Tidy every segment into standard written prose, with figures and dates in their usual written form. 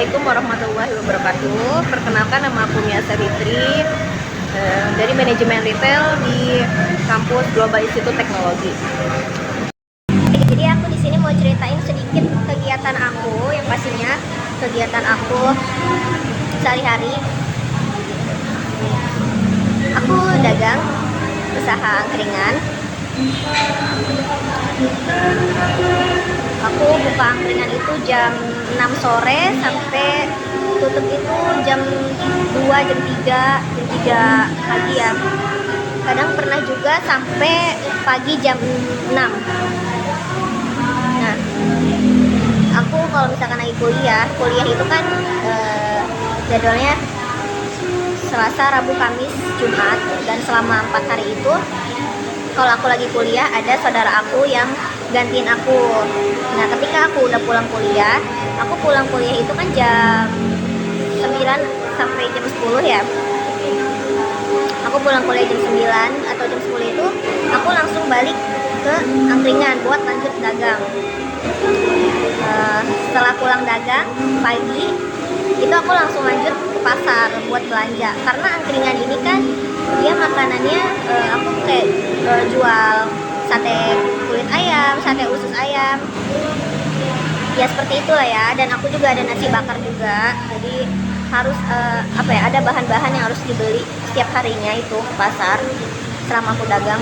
Assalamualaikum warahmatullahi wabarakatuh. Perkenalkan, nama aku Mia Savitri dari manajemen retail di kampus Global Institute Teknologi. Jadi aku di sini mau ceritain sedikit kegiatan aku, yang pastinya kegiatan aku sehari-hari. Aku dagang usaha angkringan. Aku buka angkringan itu jam 6 sore sampai tutup itu jam 2, jam 3 pagi ya. Kadang pernah juga sampai pagi jam 6. Nah, aku kalau misalkan lagi kuliah itu kan jadwalnya Selasa, Rabu, Kamis, Jumat, dan selama 4 hari itu kalau aku lagi kuliah ada saudara aku yang gantiin aku. Nah, ketika aku udah pulang kuliah, aku pulang kuliah itu kan jam 9 sampai jam 10 ya. Aku pulang kuliah jam 9 atau jam 10 itu aku langsung balik ke angkringan buat lanjut dagang. Setelah pulang dagang pagi itu aku langsung lanjut ke pasar buat belanja, karena angkringan ini kan dia makanannya aku kayak jual sate kulit ayam, sate usus ayam ya, seperti itulah ya. Dan aku juga ada nasi bakar juga, jadi harus ada bahan-bahan yang harus dibeli setiap harinya itu ke pasar selama aku dagang.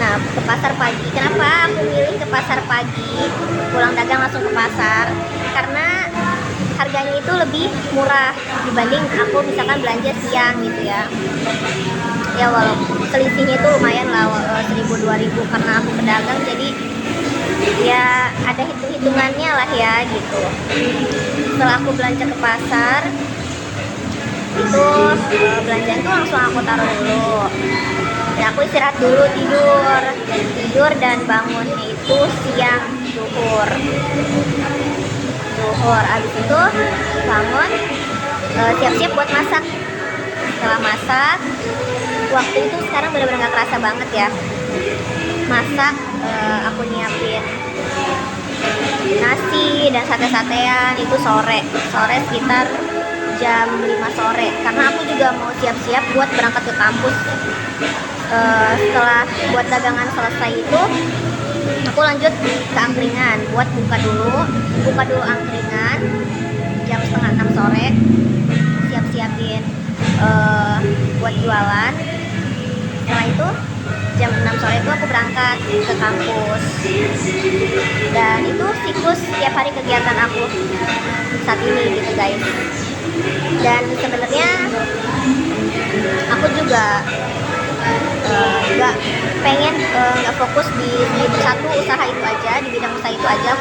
Nah, ke pasar pagi, kenapa aku milih ke pasar pagi, pulang dagang langsung ke pasar? Karena harganya itu lebih murah dibanding aku misalkan belanja siang gitu ya. Ya walaupun selisihnya itu lumayan lah, 1.000-2.000, karena aku pedagang, jadi ya ada hitung-hitungannya lah ya gitu. Setelah aku belanja ke pasar itu belanjaan tuh langsung aku taruh dulu. Ya, aku istirahat dulu, tidur dan bangunnya itu siang zuhur. Abis itu bangun, siap-siap buat masak. Setelah masak, waktu itu sekarang benar-benar gak kerasa banget ya. Masak, aku nyiapin nasi dan sate-satean itu sore sekitar jam 5 sore, karena aku juga mau siap-siap buat berangkat ke kampus. Setelah buat dagangan selesai itu aku lanjut ke angkringan buat buka dulu angkringan jam setengah 6 sore, siap-siapin buat jualan. Setelah itu jam 6 sore itu aku berangkat ke kampus, dan itu siklus setiap hari kegiatan aku saat ini gitu guys. Dan sebenarnya aku juga nggak pengen nggak fokus di satu usaha itu aja, di bidang usaha itu aja.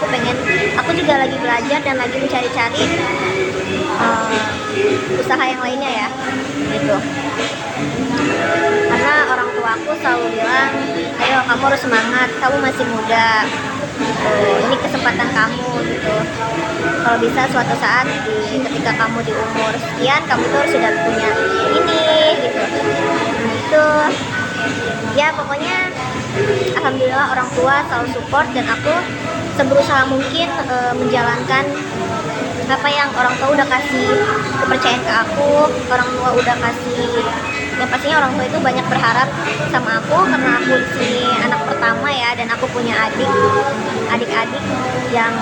Aku juga lagi belajar dan lagi mencari-cari usaha yang lainnya ya gitu. Karena orang tua aku selalu bilang, ayo kamu harus semangat, kamu masih muda, ini kesempatan kamu gitu. Kalau bisa suatu saat ketika kamu di umur sekian, kamu tuh sudah punya ini gitu. Itu ya pokoknya alhamdulillah orang tua selalu support, dan aku seberusaha mungkin menjalankan apa yang orang tua udah kasih kepercayaan ke aku. Orang tua udah kasih, yang pastinya orang tua itu banyak berharap sama aku, karena aku di sini anak pertama ya, dan aku punya adik-adik yang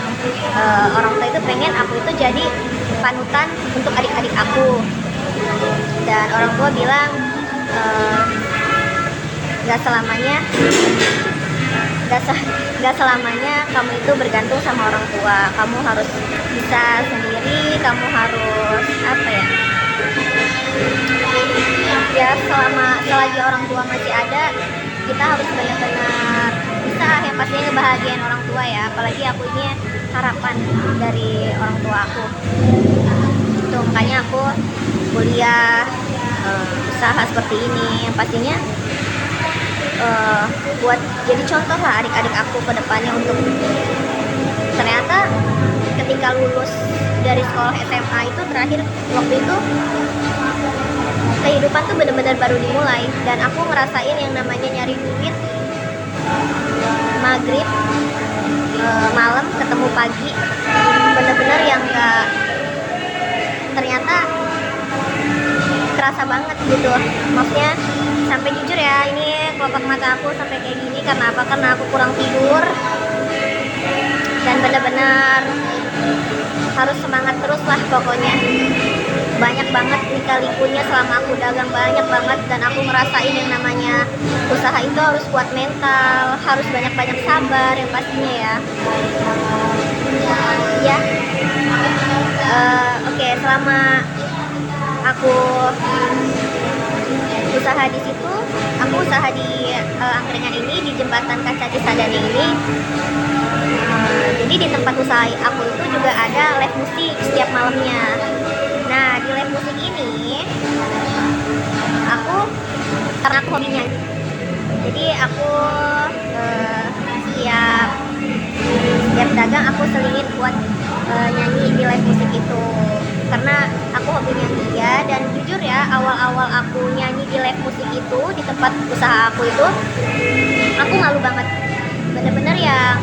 orang tua itu pengen aku itu jadi panutan untuk adik-adik aku. Dan orang tua bilang gak selamanya kamu itu bergantung sama orang tua. Kamu harus bisa sendiri, kamu harus selagi orang tua masih ada, kita harus benar-benar bisa yang pastinya ngebahagiain orang tua ya. Apalagi aku ini harapan dari orang tua aku. Itu makanya aku kuliah, usaha seperti ini yang pastinya buat jadi contoh lah adik-adik aku ke depannya. Untuk ternyata ketika lulus dari sekolah SMA itu terakhir waktu itu, kehidupan tuh benar-benar baru dimulai, dan aku ngerasain yang namanya nyari duit maghrib malam ketemu pagi, bener-bener yang kerasa banget gitu. Maksudnya sampai jujur ya, ini kelopak mata aku sampai kayak gini karena apa? Karena aku kurang tidur dan benar-benar harus semangat terus lah pokoknya. Banyak banget lika-likunya selama aku dagang, banyak banget, dan aku ngerasain yang namanya usaha itu harus kuat mental, harus banyak-banyak sabar yang pastinya ya. Ya, oke, selama aku usaha di situ, aku usaha di angkringan ini, di jembatan Kaca Cisadane ini. Jadi di tempat usaha aku itu juga ada live musik setiap malamnya. Nah, di live musik ini aku, karena aku hobinya, jadi aku setiap dagang aku selingin buat nyanyi di live musik itu, karena aku hobi nyanyi ya. Dan jujur ya, awal-awal aku nyanyi di live musik itu di tempat usaha aku itu, aku malu banget, bener-bener yang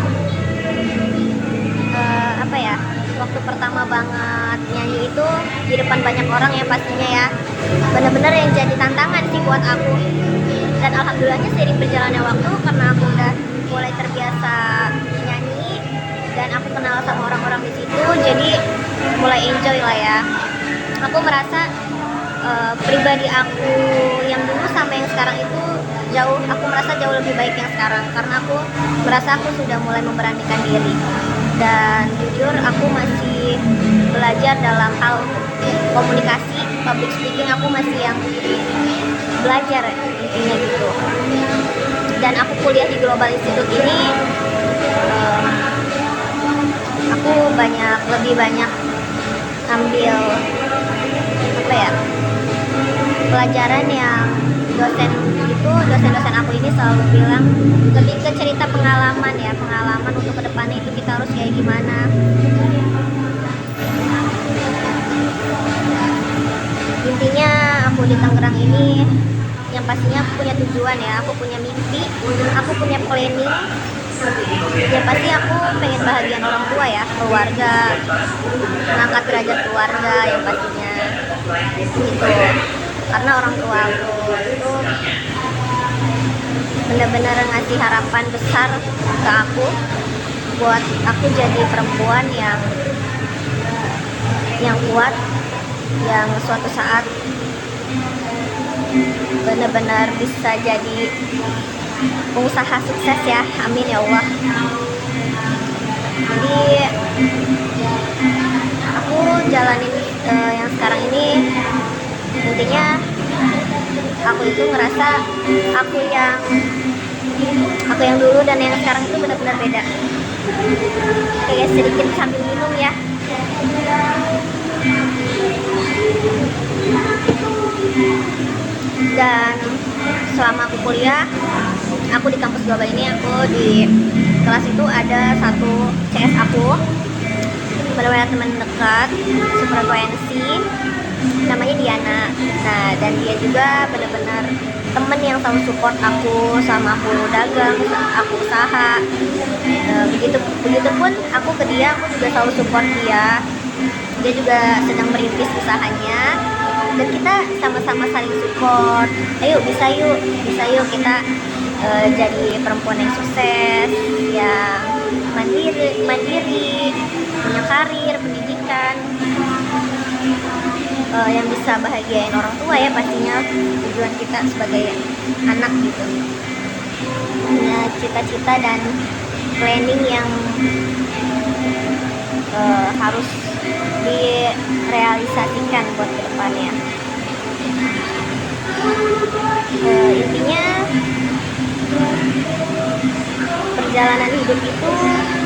apa ya, waktu pertama banget nyanyi itu di depan banyak orang ya pastinya ya, bener-bener yang jadi tantangan sih buat aku. Dan alhamdulillahnya seiring berjalannya waktu, karena aku udah mulai terbiasa nyanyi dan aku kenal sama orang-orang di situ, jadi mulai enjoy lah ya. Aku merasa pribadi aku yang dulu sama yang sekarang itu aku merasa jauh lebih baik yang sekarang, karena aku merasa aku sudah mulai memberanikan diri. Dan jujur aku masih belajar dalam hal komunikasi, public speaking, aku masih yang belajar intinya gitu. Dan aku kuliah di Global Institute ini, aku lebih banyak ambil apa ya, pelajaran yang dosen-dosen aku ini selalu bilang lebih ke cerita pengalaman ya, pengalaman untuk kedepannya itu kita harus kayak gimana. Intinya aku di Tangerang ini yang pastinya aku punya tujuan ya, aku punya mimpi, aku punya planning. Ya pasti aku pengen bahagian orang tua ya, keluarga, mengangkat derajat keluarga yang pastinya gitu. Karena orang tua aku itu benar-benar ngasih harapan besar ke aku buat aku jadi perempuan yang kuat, yang suatu saat benar-benar bisa jadi pengusaha sukses ya, amin ya Allah. Jadi aku jalanin yang sekarang ini, intinya aku itu ngerasa aku yang dulu dan yang sekarang itu benar-benar beda. Kayak sedikit sambil minum ya. Dan selama aku kuliah, aku di kampus Global ini, aku di kelas itu ada satu CS aku, benar-benar teman dekat, sefrekuensi, namanya Diana. Nah, dan dia juga benar-benar temen yang selalu support aku sama aku dagang, aku usaha. Begitupun aku ke dia, aku juga selalu support dia. Dia juga sedang merintis usahanya, dan kita sama-sama saling support. Ayo bisa yuk kita jadi perempuan yang sukses, yang mandiri, punya karir, pendidikan, yang bisa bahagiain orang tua ya pastinya, tujuan kita sebagai anak gitu. Punya cita-cita dan planning yang harus direalisasikan buat kedepannya. Intinya perjalanan hidup itu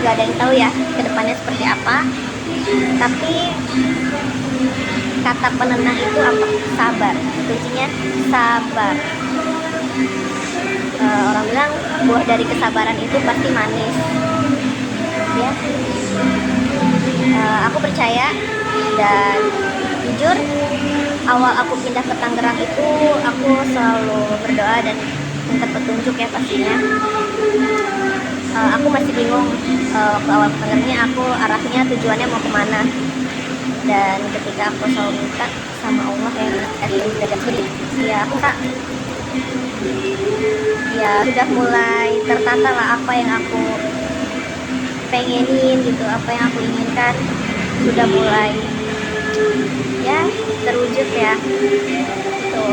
gak ada yang tahu ya kedepannya seperti apa, tapi kata penenang itu apa? Sabar. Kuncinya sabar. Orang bilang buah dari kesabaran itu pasti manis ya. Aku percaya, dan jujur awal aku pindah ke Tangerang itu aku selalu berdoa dan minta petunjuk ya pastinya. Aku masih bingung waktu awal ke Tangerangnya, aku arahnya tujuannya mau kemana. Dan ketika aku selalu minta sama Allah ya aku tak, ya sudah mulai tertata lah apa yang aku pengenin gitu, apa yang aku inginkan sudah mulai ya terwujud ya. Itu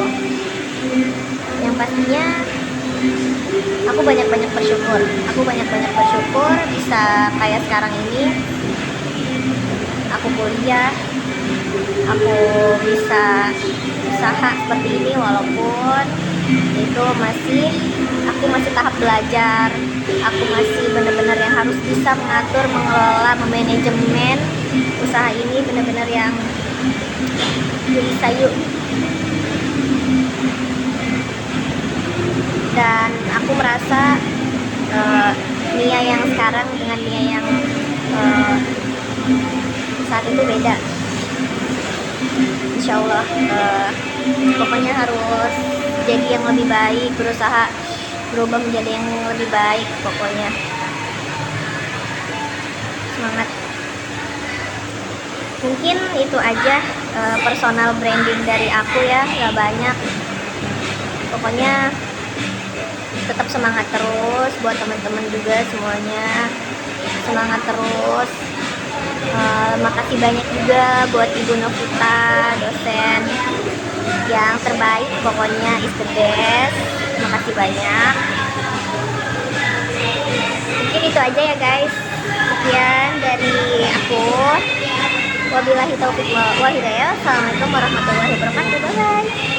yang pastinya aku banyak-banyak bersyukur bisa kayak sekarang ini, aku kuliah, aku bisa usaha seperti ini, walaupun itu aku masih tahap belajar, aku masih benar-benar yang harus bisa mengatur, mengelola, memanajemen usaha ini, benar-benar yang bisa yuk. Dan aku merasa Nia yang sekarang dengan Nia yang saat itu beda. Insya Allah pokoknya harus jadi yang lebih baik, berusaha berubah menjadi yang lebih baik. Pokoknya semangat. Mungkin itu aja personal branding dari aku ya, gak banyak. Pokoknya tetap semangat terus buat teman-teman juga semuanya, semangat terus. Makasih banyak juga buat Ibu Novita, dosen yang terbaik, pokoknya is the best. Makasih banyak. Mungkin itu aja ya guys, sekian dari aku. Wabillahi taufiq wal hidayah. Assalamualaikum warahmatullahi wabarakatuh. Bye bye.